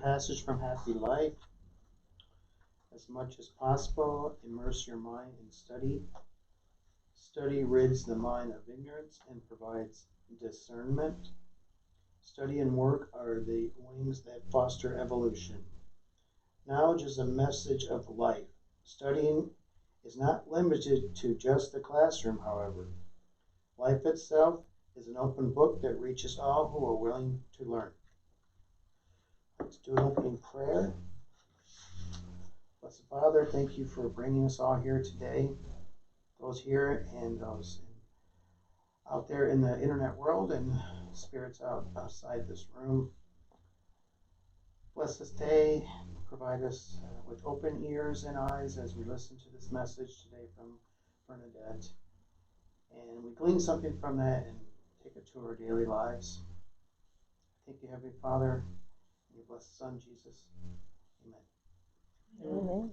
passage from Happy Life. As much as possible, immerse your mind in study. Study rids the mind of ignorance and provides discernment. Study and work are the wings that foster evolution. Knowledge is a message of life. Studying is not limited to just the classroom, however. Life itself is an open book that reaches all who are willing to learn. Let's do an opening prayer. Blessed Father, thank you for bringing us all here today, those here and those out there in the internet world and spirits outside this room. Bless this day, provide us with open ears and eyes as we listen to this message today from Bernadete. And we glean something from that and take it to our daily lives. Thank you, Heavenly Father, and your blessed Son, Jesus. Amen.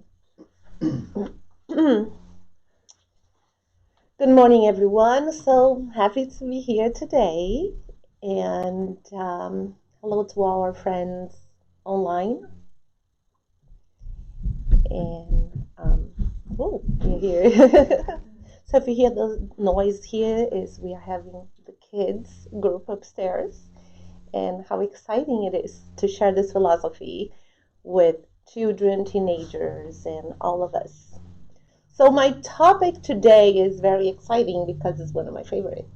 Amen. Good morning, everyone. So happy to be here today. And hello to all our friends online. And, we're here. So if you hear the noise here is we are having the kids group upstairs. And how exciting it is to share this philosophy with children, teenagers, and all of us. So my topic today is very exciting because it's one of my favorites.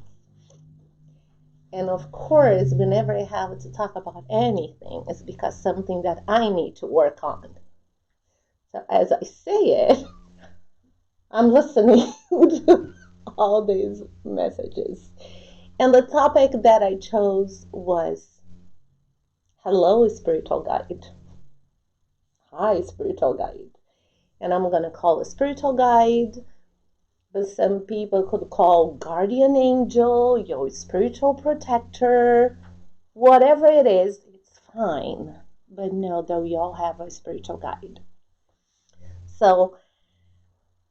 And of course, whenever I have to talk about anything, it's because something that I need to work on. So as I say it, I'm listening to all these messages. And the topic that I chose was, hello, spiritual guide. Hi, spiritual guide. And I'm going to call a spiritual guide, but some people could call guardian angel, your spiritual protector, whatever it is, it's fine. But know that we all have a spiritual guide. So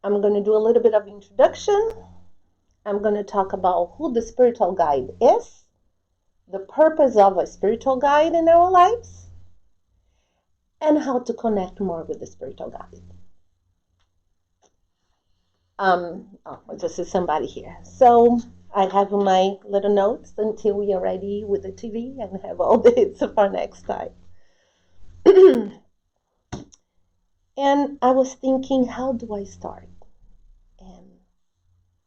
I'm going to do a little bit of introduction. I'm going to talk about who the spiritual guide is, the purpose of a spiritual guide in our lives, and how to connect more with the spiritual guide. This is somebody here. So I have my little notes until we are ready with the TV and have all this for next time. And I was thinking, how do I start? And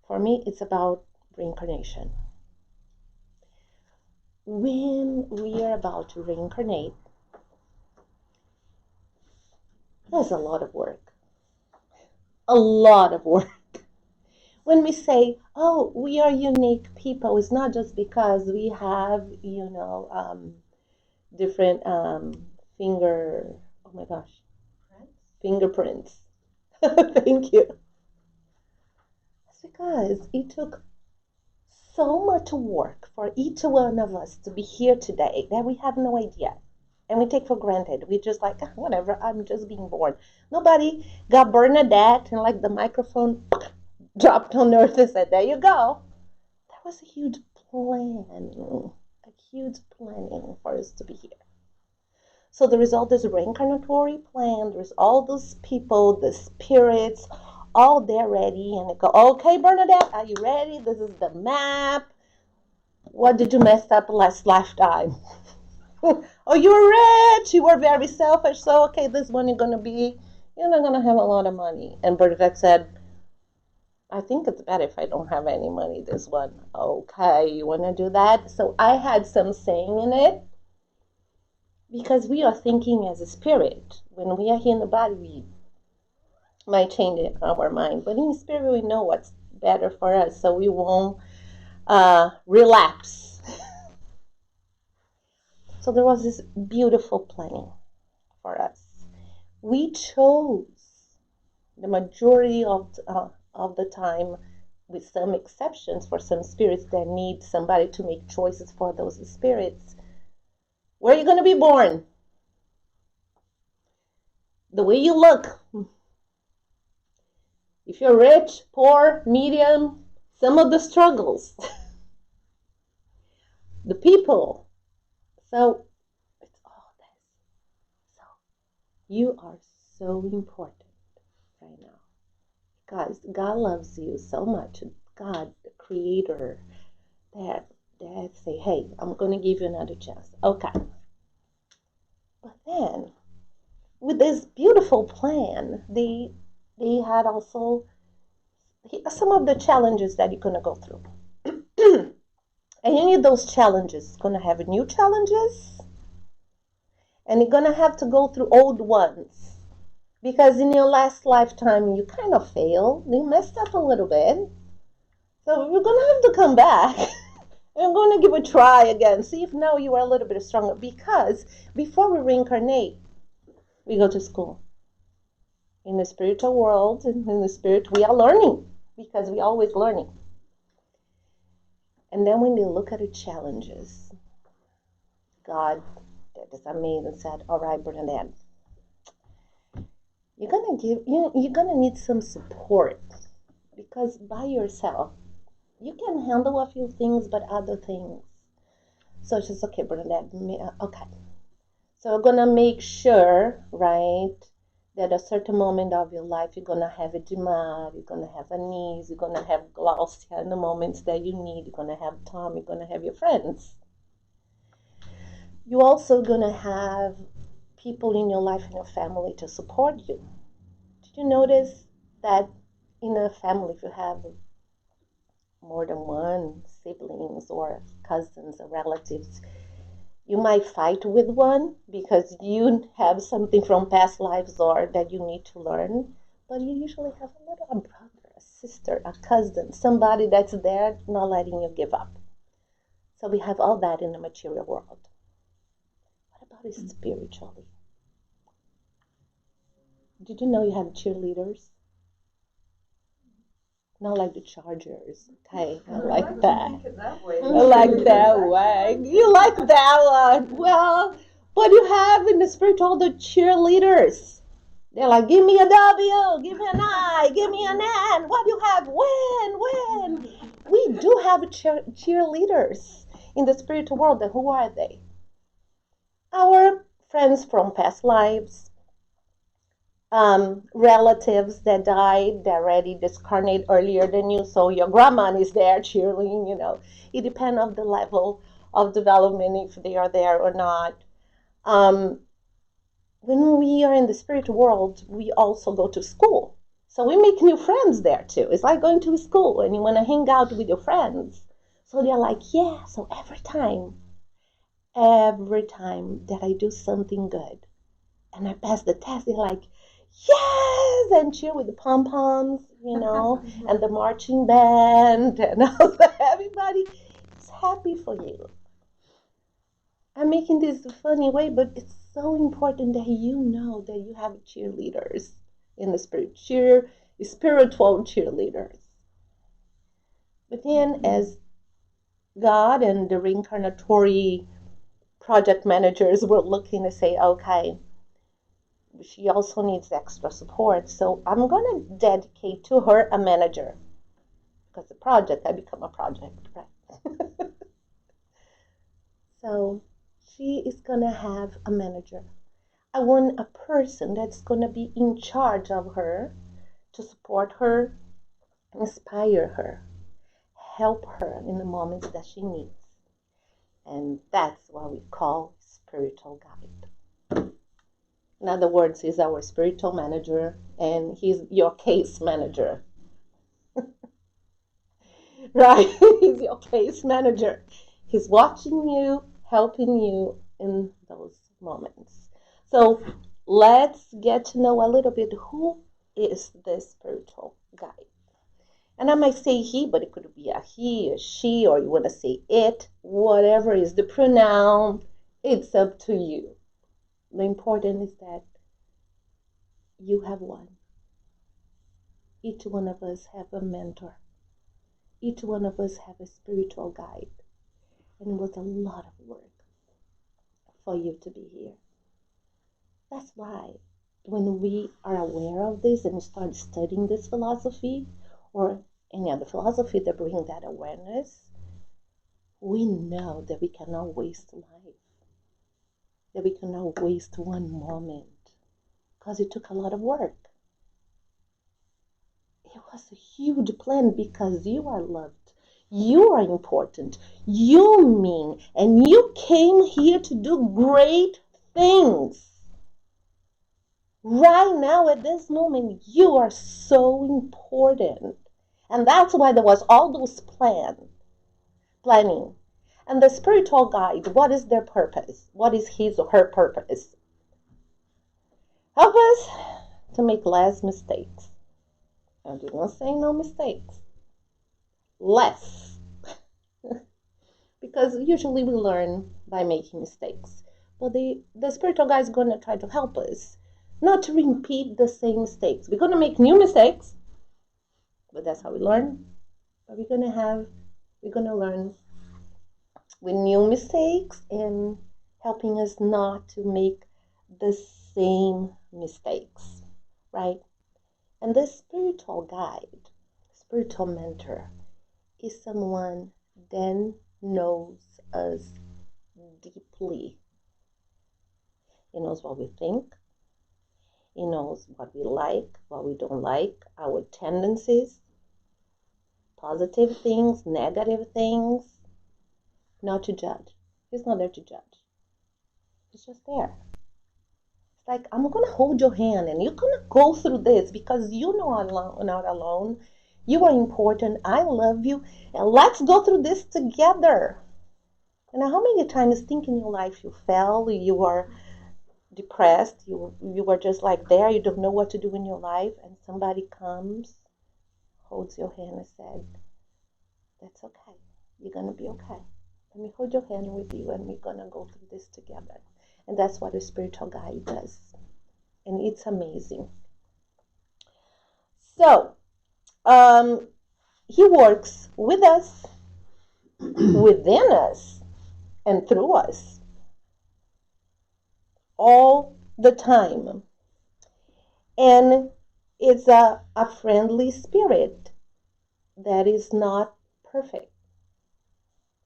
for me, it's about reincarnation. When we are about to reincarnate, there's a lot of work. A lot of work. When we say, oh, we are unique people, it's not just because we have, different fingerprints. Thank you. It's because it took so much work for each one of us to be here today that we have no idea. And we take for granted. We just like, whatever, I'm just being born. Nobody got Bernadete and like the microphone dropped on earth and said, there you go. That was a huge planning for us to be here. So there is all this reincarnatory plan. There's all those people, the spirits, all there ready. And they go, okay, Bernadete, are you ready? This is the map. What did you mess up last lifetime? Oh, you were rich. You were very selfish. So, okay, this one you're not going to have a lot of money. And Bernadete said, I think it's better if I don't have any money this one. Okay, you want to do that? So I had some saying in it. Because we are thinking as a spirit. When we are here in the body, we might change our mind. But in the spirit, we know what's better for us. So we won't relapse. So there was this beautiful planning for us. We chose the majority of the time, with some exceptions for some spirits that need somebody to make choices for those spirits. Where are you going to be born? The way you look. If you're rich, poor, medium, some of the struggles. The people. So it's all this. You are so important right now. Guys, God loves you so much. God, the creator, that say, hey, I'm going to give you another chance. Okay. But then, with this beautiful plan, they had also some of the challenges that you're going to go through. And any of those challenges going to have new challenges, and you're going to have to go through old ones. Because in your last lifetime, you kind of failed. You messed up a little bit. So you're going to have to come back. And I'm going to give a try again. See if now you are a little bit stronger. Because before we reincarnate, we go to school. In the spiritual world, in the spirit, we are learning. Because we're always learning. And then when you look at the challenges, God, that is amazing, said, all right, Bernadette, you're gonna need some support, because by yourself you can handle a few things, but other things. So she's okay, Bernadette. Okay, so we're gonna make sure, right, that a certain moment of your life you're gonna have a demand, you're gonna have a niece, you're gonna have Glaucia in the moments that you need, you're gonna have Tom, you're gonna have your friends. You're also gonna have people in your life and your family to support you. Did you notice that in a family, if you have more than one siblings or cousins or relatives, you might fight with one because you have something from past lives or that you need to learn, but you usually have a brother, a sister, a cousin, somebody that's there not letting you give up. So we have all that in the material world. What about it spiritually? Did you know you have cheerleaders? Not like the Chargers. Okay, I like that. I like that one. You like that one. Well, but you have in the spiritual the cheerleaders. They're like, give me a W, give me an I, give me an N. What do you have? Win. We do have cheerleaders in the spiritual world. And who are they? Our friends from past lives. Relatives that died, that already discarnate earlier than you, so your grandma is there cheering, It depends on the level of development, if they are there or not. When we are in the spiritual world, we also go to school. So we make new friends there too. It's like going to school and you want to hang out with your friends. So they're like, yeah, so every time that I do something good and I pass the test, they're like, yes, and cheer with the pom-poms, and the marching band, and all that. Everybody is happy for you. I'm making this a funny way, but it's so important that you know that you have cheerleaders in the spiritual cheerleaders. But then as God and the reincarnatory project managers were looking to say, okay, she also needs extra support. So I'm going to dedicate to her a manager. Because the project, I become a project, right? So she is going to have a manager. I want a person that's going to be in charge of her, to support her, inspire her, help her in the moments that she needs. And that's what we call spiritual guide. In other words, he's our spiritual manager and he's your case manager. Right? He's your case manager. He's watching you, helping you in those moments. So let's get to know a little bit who is this spiritual guide. And I might say he, but it could be a he, a she, or you want to say it, whatever is the pronoun, it's up to you. The important is that you have one. Each one of us have a mentor. Each one of us have a spiritual guide. And it was a lot of work for you to be here. That's why when we are aware of this and start studying this philosophy or any other philosophy that brings that awareness, we know that we cannot waste life, that we cannot waste one moment. because it took a lot of work. It was a huge plan because you are loved. You are important. You mean, and you came here to do great things. Right now, at this moment, you are so important. And that's why there was all those planning. And the spiritual guide, what is their purpose? What is his or her purpose? Help us to make less mistakes. I did not say no mistakes. Less. Because usually we learn by making mistakes. But the spiritual guide is going to try to help us not to repeat the same mistakes. We're going to make new mistakes, but that's how we learn. But we're going to learn with new mistakes and helping us not to make the same mistakes, right? And the spiritual guide, spiritual mentor, is someone that knows us deeply. He knows what we think. He knows what we like, what we don't like, our tendencies, positive things, negative things. Not to judge. He's not there to judge. He's just there. It's like, I'm going to hold your hand and you're going to go through this because you know I'm not alone. You are important. I love you. And let's go through this together. And how many times think in your life you fell, you are depressed, you were just like there, you don't know what to do in your life, and somebody comes, holds your hand and said, that's okay, you're going to be okay. Let me hold your hand with you and we're going to go through this together. And that's what a spiritual guide does. And it's amazing. So, he works with us, within us, and through us. All the time. And it's a friendly spirit that is not perfect.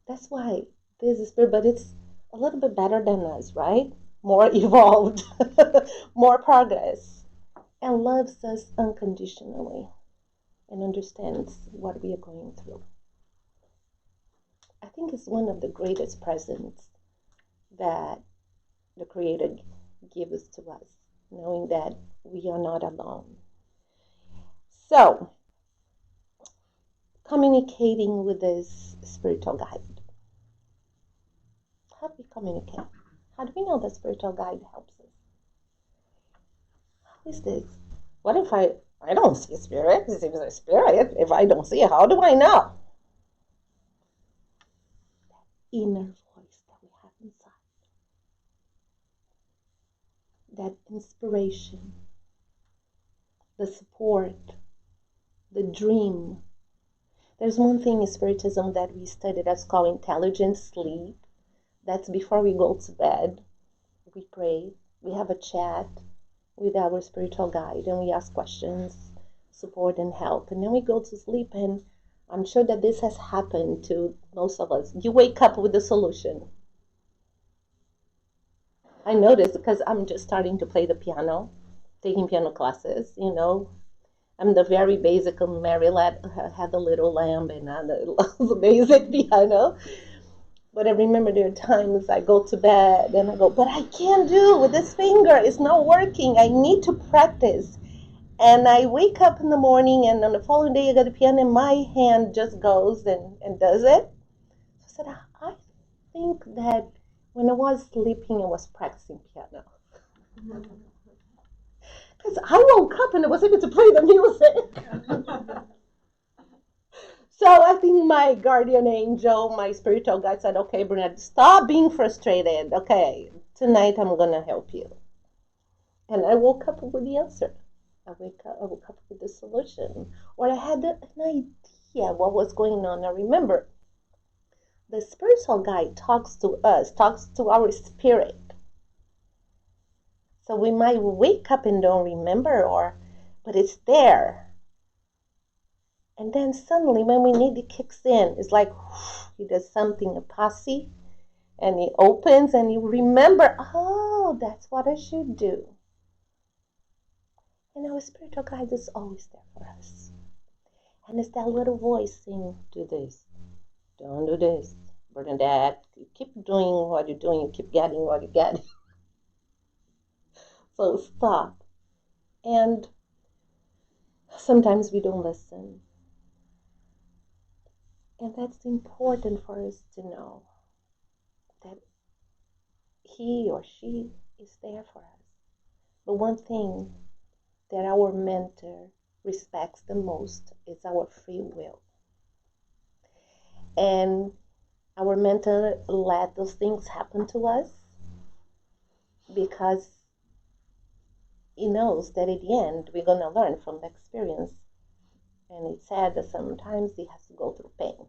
That's why this is spirit, but it's a little bit better than us, right? More evolved, more progress, and loves us unconditionally and understands what we are going through. I think it's one of the greatest presents that the Creator gives to us, knowing that we are not alone. So, communicating with this spiritual guide. How do we communicate? How do we know the spiritual guide helps us? How is this? What if I don't see a spirit? If it's a spirit, if I don't see it, how do I know? That inner voice that we have inside. That inspiration, the support, the dream. There's one thing in Spiritism that we study that's called intelligent sleep. That's before we go to bed. We pray, we have a chat with our spiritual guide, and we ask questions, support, and help. And then we go to sleep, and I'm sure that this has happened to most of us. You wake up with the solution. I noticed because I'm just starting to play the piano, taking piano classes, you know. I'm the very basic Maryland, had the little lamb and the basic piano. But I remember there are times I go to bed and I go, but I can't do with this finger. It's not working. I need to practice. And I wake up in the morning and on the following day I got the piano and my hand just goes and does it. So I said, I think that when I was sleeping, I was practicing piano. Because I woke up and I was able to play the music. So I think my guardian angel, my spiritual guide said, okay, Bernadette, stop being frustrated. Okay, tonight I'm going to help you. And I woke up with the answer. I woke up with the solution. Or I had an idea what was going on. Now remember, the spiritual guide talks to us, talks to our spirit. So we might wake up and don't remember, but it's there. And then suddenly when we need it kicks in, it's like he does something, a posse, and he opens and you remember, oh, that's what I should do. And our spiritual guide is always there for us. And it's that little voice saying, do this, don't do this. Bernadette, you keep doing what you're doing, you keep getting what you're getting. So stop. And sometimes we don't listen. And that's important for us to know that he or she is there for us. But one thing that our mentor respects the most is our free will. And our mentor let those things happen to us because he knows that at the end we're going to learn from the experience. And it's sad that sometimes he has to go through pain,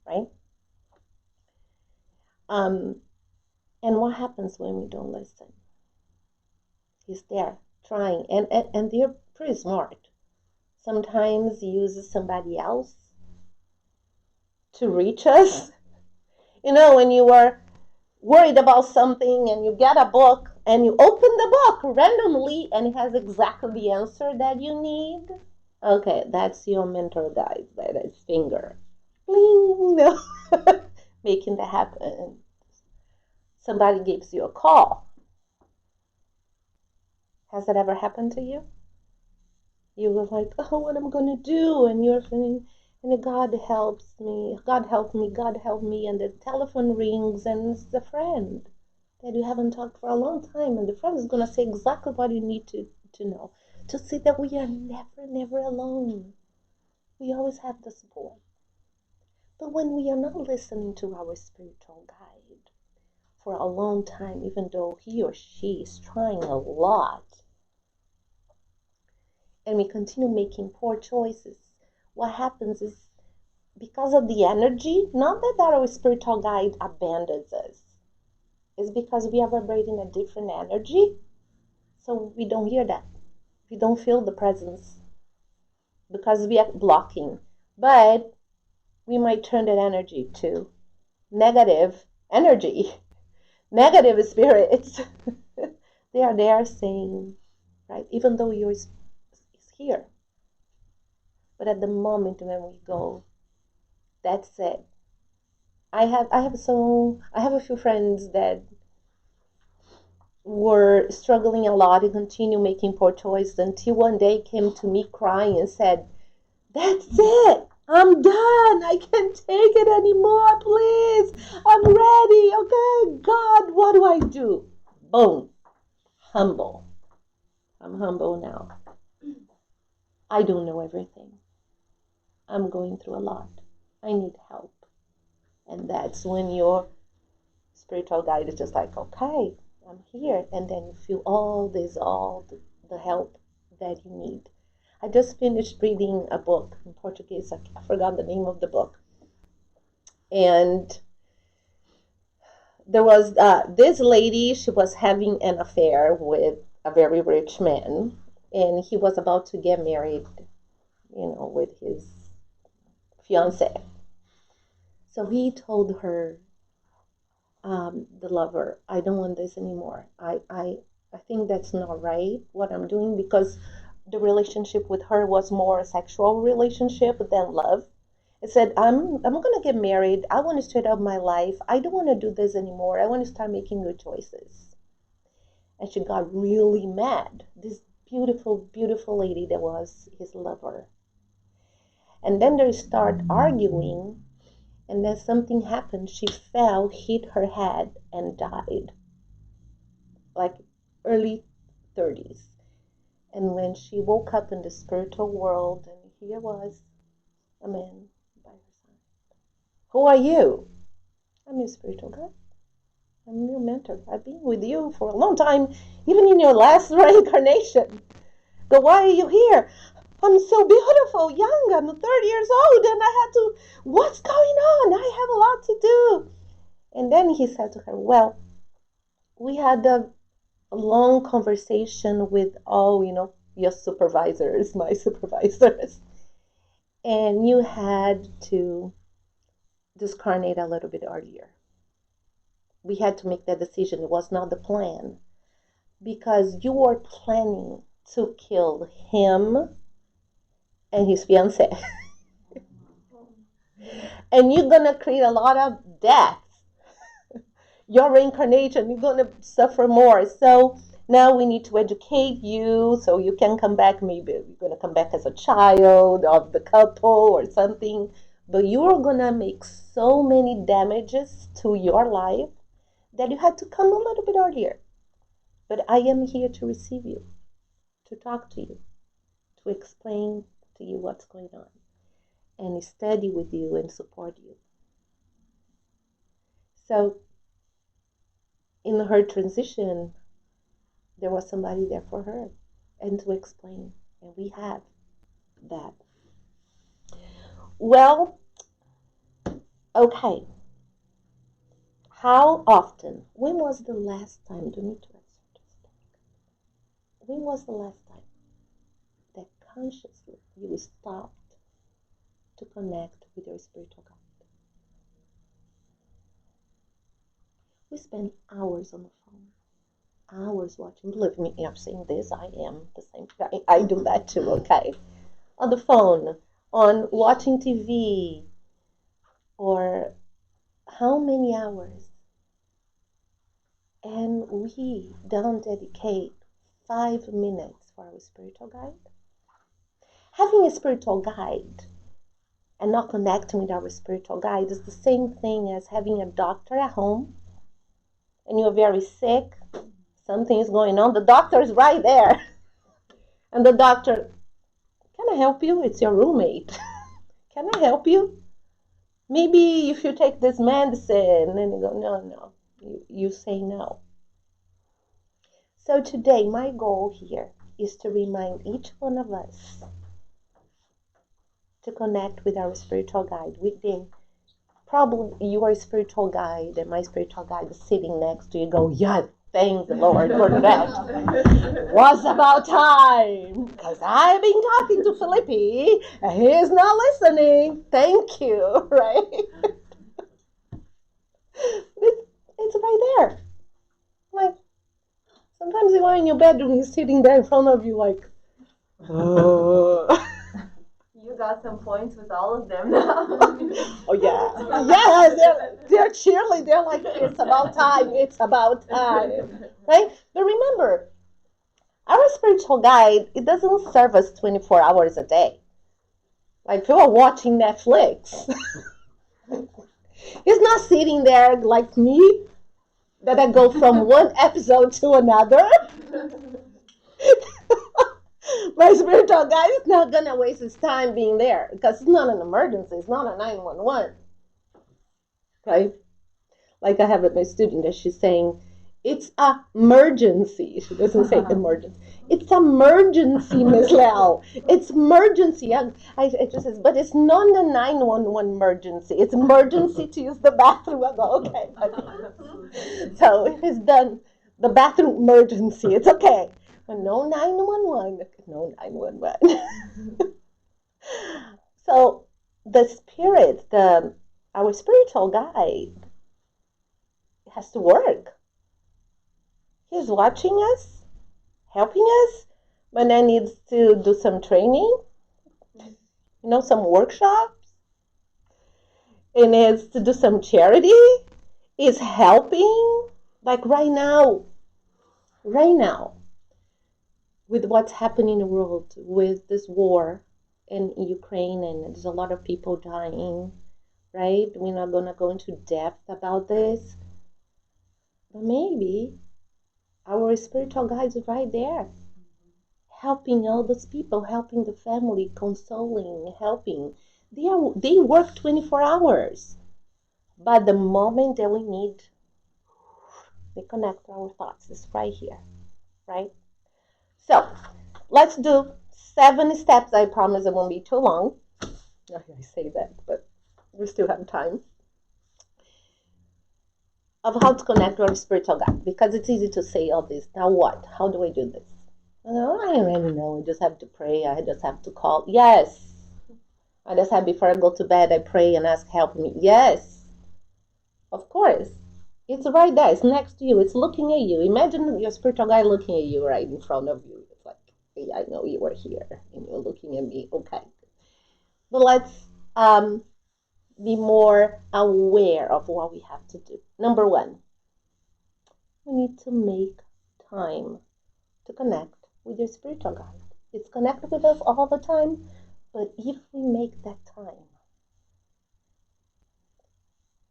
right? And what happens when we don't listen? He's there trying, and they're pretty smart. Sometimes he uses somebody else to reach us. You know, when you are worried about something and you get a book and you open the book randomly and it has exactly the answer that you need. Okay, that's your mentor guide, that is finger. Bling, no. Making that happen. Somebody gives you a call. Has that ever happened to you? You were like, oh, what am I going to do? And you're feeling, and God helps me, God help me, God help me. And the telephone rings and it's a friend that you haven't talked for a long time. And the friend is going to say exactly what you need to know. To see that we are never alone. We always have the support. But when we are not listening to our spiritual guide for a long time, even though he or she is trying a lot, and we continue making poor choices, what happens is, because of the energy, not that our spiritual guide abandons us, it's because we are vibrating a different energy, so we don't hear that. We don't feel the presence because we are blocking. But we might turn that energy to negative energy, negative spirits. They are there saying, right, even though yours is here. But at the moment when we go, that's it. I have a few friends that were struggling a lot and continue making poor choices until one day came to me crying and said, that's it. I'm done. I can't take it anymore. Please. I'm ready. Okay, God, what do I do? Boom. Humble. I'm humble now. I don't know everything. I'm going through a lot. I need help. And that's when your spiritual guide is just like, okay, I'm here. And then you feel all the help that you need. I just finished reading a book in Portuguese. I forgot the name of the book. And there was this lady, she was having an affair with a very rich man. And he was about to get married, with his fiance. So he told her, the lover, I don't want this anymore. I think that's not right what I'm doing, because the relationship with her was more a sexual relationship than love. It said, I'm gonna get married. I want to straight up my life. I don't want to do this anymore. I want to start making good choices. And she got really mad. This beautiful, beautiful lady that was his lover. And then they start arguing. And then something happened. She fell, hit her head, and died. Like early 30s. And when she woke up in the spiritual world, and here was a man by her side. Who are you? I'm your spiritual guide. I'm your mentor. I've been with you for a long time, even in your last reincarnation. But why are you here? I'm so beautiful, young. I'm 30 years old, and I had to. What's going on? I have a lot to do. And then he said to her, well, we had a long conversation with all, your supervisors, my supervisors. And you had to discarnate a little bit earlier. We had to make that decision. It was not the plan. Because you were planning to kill him and his fiancée. And you're going to create a lot of death. Your reincarnation, you're going to suffer more. So now we need to educate you so you can come back. Maybe you're going to come back as a child of the couple or something. But you're going to make so many damages to your life that you had to come a little bit earlier. But I am here to receive you, to talk to you, to explain to you what's going on, and study with you and support you. So in her transition, there was somebody there for her and to explain. And we have that. Well, okay. How often? When was the last time? Do you need to answer this? When was the last time that consciously you stopped to connect with your spiritual guide? We spend hours on the phone, hours watching. Believe me, I'm saying this, I am the same. I do that too, okay? On the phone, on watching TV, or how many hours? And we don't dedicate 5 minutes for our spiritual guide. Having a spiritual guide and not connecting with our spiritual guide is the same thing as having a doctor at home and you're very sick, something is going on, the doctor is right there. And the doctor, can I help you? It's your roommate. Can I help you? Maybe if you take this medicine, and you go, no. You say no. So today, my goal here is to remind each one of us to connect with our spiritual guide. Probably your spiritual guide and my spiritual guide is sitting next to you. Go, yeah, thank the Lord for that. Was about time, because I've been talking to Felipe and he's not listening. Thank you, right? It's right there. Like, sometimes you are in your bedroom, he's sitting there in front of you like, oh. You got some points with all of them now. Oh, yeah. Yeah, they're cheerleading. They're like, it's about time. It's about time. Right? But remember, our spiritual guide, it doesn't serve us 24 hours a day. Like, if you are watching Netflix, he's not sitting there like me, that I go from one episode to another. My spiritual guide is not going to waste his time being there because it's not an emergency. It's not a 911. Right? Like I have with my student that she's saying, it's a emergency. She doesn't say emergency. It's emergency, Miss Leal. It's emergency. I just says, but it's not a 911 emergency. It's emergency to use the bathroom. I go, okay. So if it's done, the bathroom emergency, it's okay. But no 911. No 911. So the spirit, our spiritual guide, has to work. He's watching us, helping us, but then needs to do some training, some workshops. It needs to do some charity. Is helping. Like right now, with what's happening in the world, with this war in Ukraine, and there's a lot of people dying, right? We're not going to go into depth about this. But maybe our spiritual guides are right there, helping all those people, helping the family, consoling, helping. They work 24 hours. But the moment that we need, they connect our thoughts. It's right here, right? So, let's do 7 steps. I promise it won't be too long. I say that, but we still have time. Of how to connect with our spiritual guide. Because it's easy to say all this. Now what? How do I do this? I already know. I just have to pray. I just have to call. Yes. I just have, before I go to bed, I pray and ask, help me. Yes. Of course. It's right there. It's next to you. It's looking at you. Imagine your spiritual guide looking at you right in front of you. It's like, Okay, I know you were here and you're looking at me. Okay. But let's be more aware of what we have to do. Number one, we need to make time to connect with your spiritual guide. It's connected with us all the time, but if we make that time,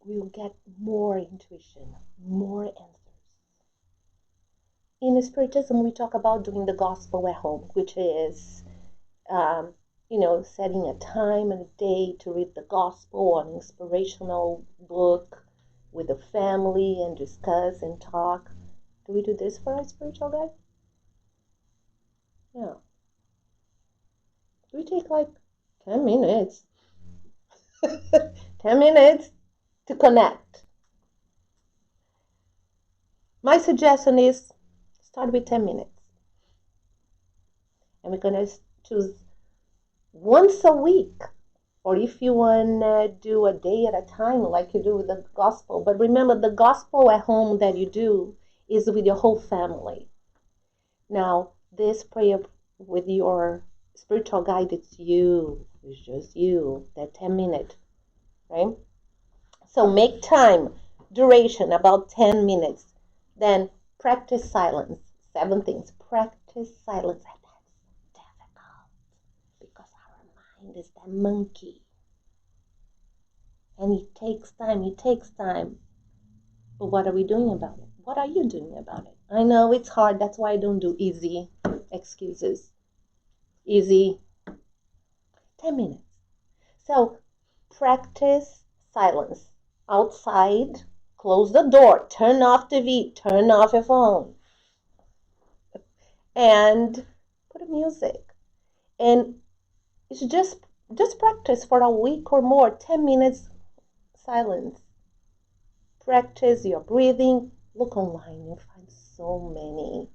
we will get more intuition, more answers. In Spiritism, we talk about doing the gospel at home, which is, setting a time and a day to read the gospel or an inspirational book with the family and discuss and talk. Do we do this for our spiritual guide? Yeah. We take like 10 minutes. 10 minutes to connect. My suggestion is start with 10 minutes. And we're going to choose once a week. Or if you want to do a day at a time like you do with the gospel. But remember, the gospel at home that you do is with your whole family. Now, this prayer with your spiritual guide, it's you. It's just you. That 10 minutes. Right? So make time, duration, about 10 minutes. Then practice silence. 7 things. Practice silence. And that's difficult because our mind is that monkey. And it takes time. But what are we doing about it? What are you doing about it? I know it's hard. That's why I don't do easy excuses. Easy. 10 minutes. So practice silence. Outside, close the door, turn off TV, turn off your phone, and put music. And it's just practice for a week or more, 10 minutes silence. Practice your breathing. Look online, you'll find so many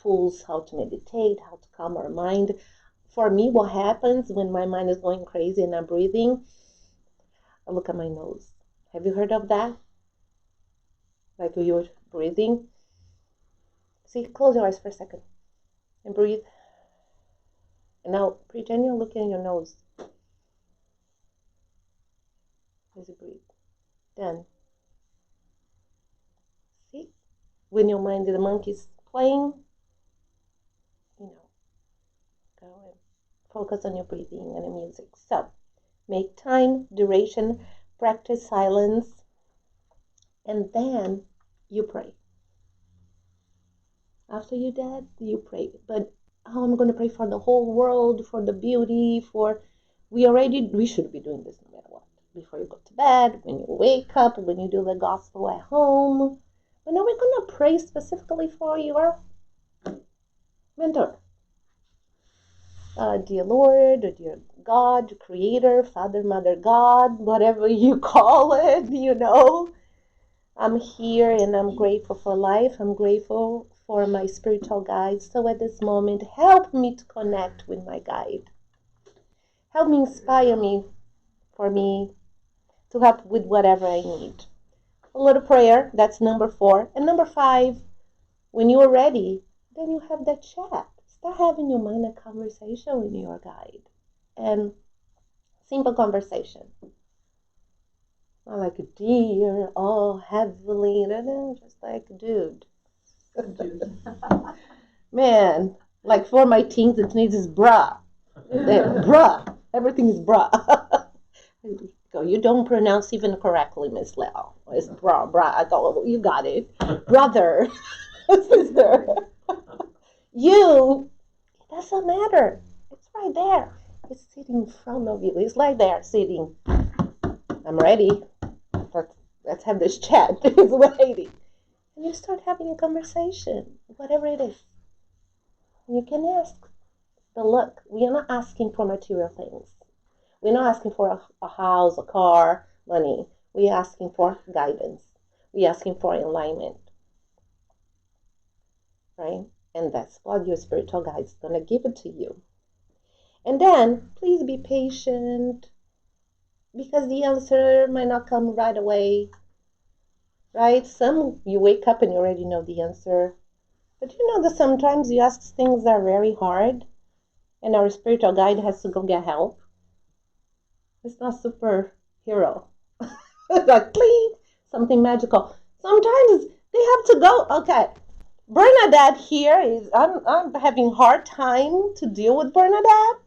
tools how to meditate, how to calm our mind. For me, what happens when my mind is going crazy and I'm breathing, I look at my nose. Have you heard of that? Like you're breathing. See, close your eyes for a second and breathe. And now pretend you're looking at your nose. As you breathe. Done. See? When your mind, the monkey's playing, go and focus on your breathing and the music. So, make time, duration, practice silence, and then you pray. After you're dead, you pray. But I'm going to pray for the whole world, for the beauty, we should be doing this no matter what. Before you go to bed, when you wake up, when you do the gospel at home. But now we're going to pray specifically for your mentor. Dear Lord, or dear God, Creator, Father, Mother, God, whatever you call it, I'm here and I'm grateful for life. I'm grateful for my spiritual guide. So at this moment, help me to connect with my guide. Help me, inspire me, for me to help with whatever I need. A little prayer, that's number 4. And number 5, when you are ready, then you have that chat. Start having your mind a conversation with your guide. And simple conversation. Not like, dear, oh, heavily, just like, dude. Man, like for my teens, it needs is bra. Bruh. Everything is bra. Go, you don't pronounce even correctly, Miss Leal. It's bra. I go, you got it. Brother. Sister. You, it doesn't matter. It's right there. It's sitting in front of you. It's like there, sitting. I'm ready. Let's have this chat. It's waiting. And you start having a conversation, whatever it is. And you can ask. But look, we are not asking for material things. We're not asking for a house, a car, money. We're asking for guidance. We're asking for alignment. Right? And that's what your spiritual guide is going to give it to you. And then, please be patient, because the answer might not come right away. Right? Some, you wake up and you already know the answer. But you know that sometimes you ask things that are very hard and our spiritual guide has to go get help. It's not superhero. Like clean, something magical. Sometimes they have to go. Okay, Bernadette here is. I'm having hard time to deal with Bernadette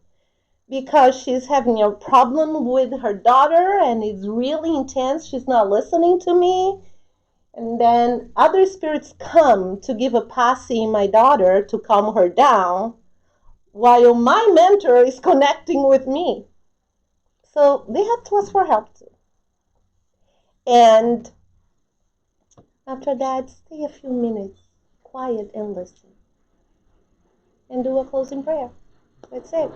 because she's having a problem with her daughter and it's really intense. She's not listening to me. And then other spirits come to give a passing my daughter to calm her down while my mentor is connecting with me. So they have to ask for help too. And after that, stay a few minutes, quiet and listen. And do a closing prayer. That's it.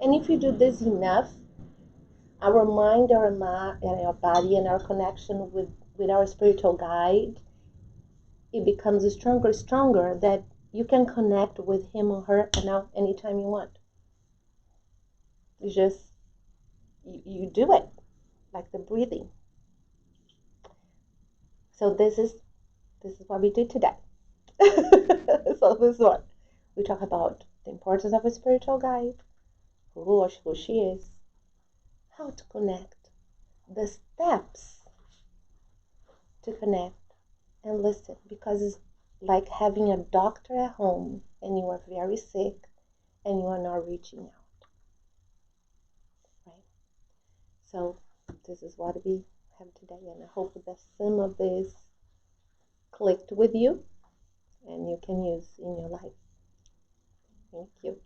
And if you do this enough, our mind, and our body, and our connection with our spiritual guide, it becomes stronger that you can connect with him or her anytime you want. It's just, you do it, like the breathing. So this is what we did today. So this one, we talk about the importance of a spiritual guide, who she is, how to connect, the steps to connect, and listen, because it's like having a doctor at home and you are very sick and you are not reaching out, right? So this is what we have today, and I hope that some of this clicked with you and you can use in your life. Thank you.